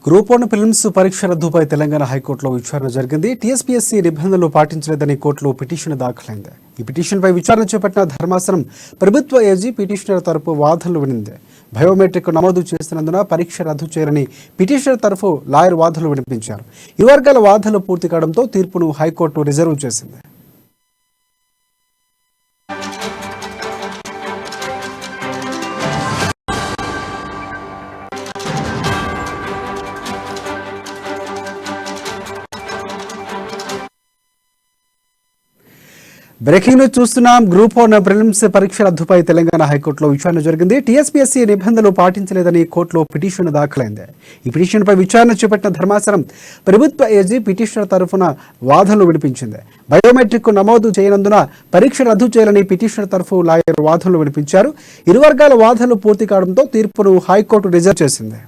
Group 1 prelims పరీక్ష రద్దుపై తెలంగాణ హైకోర్టులో విచారణ జరిగింది. టీఎస్పీఎస్సీ నిబంధనలు పాటించలేదని కోర్టులో పిటిషన్ దాఖలైంది. ఈ పిటిషన్పై విచారణ చేపట్టిన ధర్మాసనం ప్రభుత్వ ఏజీ పిటిషనర్ తరఫు వాదనలు వినింది. బయోమెట్రిక్ నమోదు చేసినందున పరీక్ష రద్దు చేయాలని పిటిషనర్ తరఫు లాయర్ వాదనలు వినిపించారు. ఇరు వర్గాల వాదనలు పూర్తి కావడంతో తీర్పును హైకోర్టు రిజర్వ్ చేసింది. బ్రేకింగ్ న్యూస్ చూస్తున్నాం. గ్రూప్ 1 ప్రిలిమ్స్ పరీక్ష రద్దుపై తెలంగాణ హైకోర్టులో విచారణ జరిగింది. టీఎస్పీఎస్సీ నిబంధనలు పాటించలేదని కోర్టులో పిటిషన్ దాఖలైంది. ఈ పిటిషన్పై విచారణ చేపట్టిన ధర్మాసనం ప్రభుత్వ ఏజీ పిటిషనర్ తరఫున వాదనలు వినిపించింది. బయోమెట్రిక్ నమోదు చేయనందున పరీక్ష రద్దు చేయాలని పిటిషనర్ తరఫు లాయర్ వాదనలు వినిపించారు. ఇరు వర్గాల వాదనలు పూర్తి కావడంతో తీర్పును హైకోర్టు రిజర్వ్ చేసింది.